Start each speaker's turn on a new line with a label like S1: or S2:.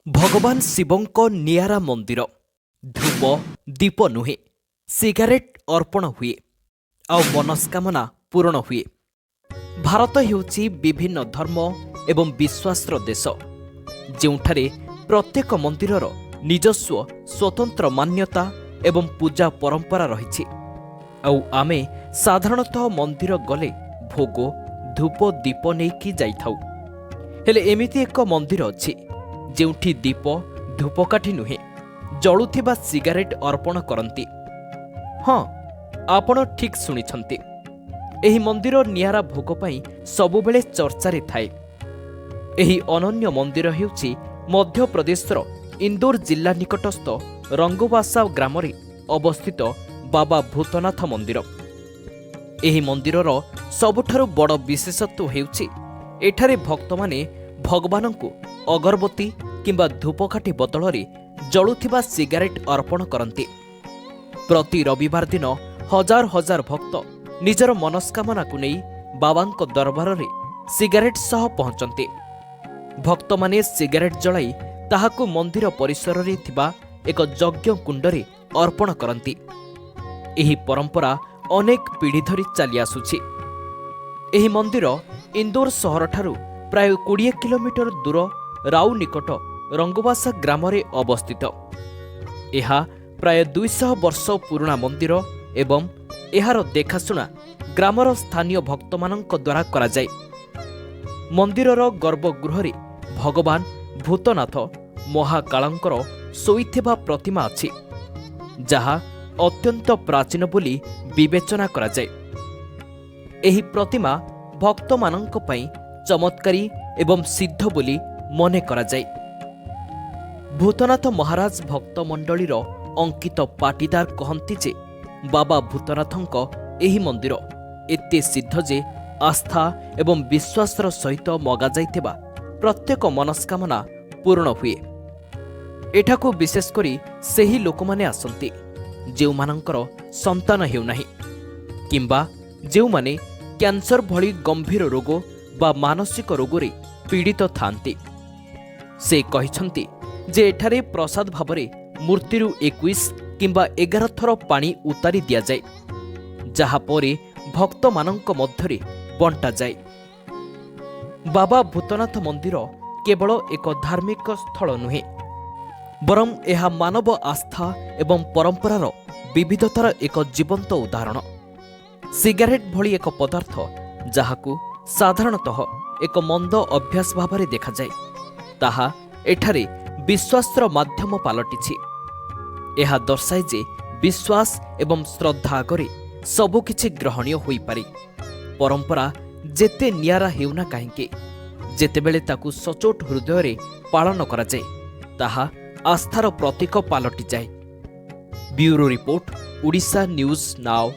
S1: भगवान शिवंको नियारा मंदिर धूप दीप नुहे सिगारेट अर्पण हुए आ मनस्कामना पूरण हुए। भारत हेउची विभिन्न धर्म एवं विश्वासर देश, जोंठारे प्रत्येक मंदिरर निजस्व स्वतंत्र मान्यता एवं पूजा परंपरा रहिछि। आउ आमे साधारणतः मंदिर गले भोग धूप दीप नेकी जाइथाउ। हेले एमिति एक मंदिर अछि जोंठी दीप धूपकाठी नुहे जलुथिबा सिगारेट अर्पण करंती। हाँ, आपण ठीक सुनिछंती। एही मंदिर नियारा भोग पई सबुबेले चर्चारे थाए। एही अनन्य मंदिर हेउची मध्य प्रदेशर इंदौर जिल्ला निकटस्थ रंगवासा ग्रामरे अवस्थित बाबा भूतनाथ मंदिर। एही मंदिरर सबुठारु बड़ विशेषत्व हेउची एठारे भक्तमाने भगवानंकु अगरबत्ती किंबा धूपकाठी बदଳରେ जलुथिबा सिगारेट अर्पण करंती। प्रति रविवार दिन हजार हजार भक्त निजर मनस्कामना को नहीं बाबांको दरबार सिगारेट सह पहुंचते। भक्त माने सिगारेट जलाई ताहाकु मंदिर परिसर रे थिबा एक यज्ञ कुंडरे अर्पण करंती। एही परंपरा अनेक पीढ़ी धरी चली आसुछि। एही मंदिर इंदौर सहर ठारू प्राय 20 किलोमीटर दूर राउ निकट रंगवासा ग्राम रे अवस्थित। एहा प्राय 200 वर्ष पुराना मंदिर एवं एहार देखाशुना ग्रामर स्थानीय भक्त मानक द्वारा करा जाय। मंदिरर गर्भगृह रे भगवान भूतनाथ महाकालंकर सोईथिबा प्रतिमा अछि, जहा अत्यंत प्राचीन बोली विवेचना करा जाय। एही प्रतिमा भक्त मानक पई चमत्कारी एवं सिद्ध बोली मने करा जाय। भूतनाथ महाराज भक्त मंडलीर अंकित पाटीदार कहंती जे बाबा भूतनाथंक एही मंदिर एते सिद्ध जे आस्था एवं विश्वासर सहित मगा जाइथिबा प्रत्येक मनस्कामना पूर्ण हुए। एठाकु विशेष करी सेही लोकमाने आसंती जेउ मानंकर संतान हेउ नाही किंबा जेउ माने कैंसर भली गंभीर रोग बा मानसिक रोगरे पीड़ित थांती। से कहिछंती जे एठारे प्रसाद भावरे मूर्तिरु 21 किंबा 11 थर पानी उतारी दिया जाए, जहा परे भक्त मानंक मध्यरे बंटा जाए। बाबा भूतनाथ मंदिर केवल एक धार्मिक स्थल नुहे, बरं एहा मानव आस्था एवं परंपरार विविधतार एक जीवंत उदाहरण। सिगारेट भली एक पदार्थ जहाकू साधारणतः एक मंद अभ्यास भावरे देखा जाए, ताहा एठारे विश्वासर माध्यम पालटिछि। एहा दर्शाए जे विश्वास एवं श्रद्धा आगरे सबुकिछि ग्रहणीय होई पारे। परंपरा जेते नियारा हेउना काहेके जेतेबेले ताकू सचोट हृदय पालन करा जाए, ताहा आस्थार प्रतीक पालटि जाए। Bureau report, Odisha news now.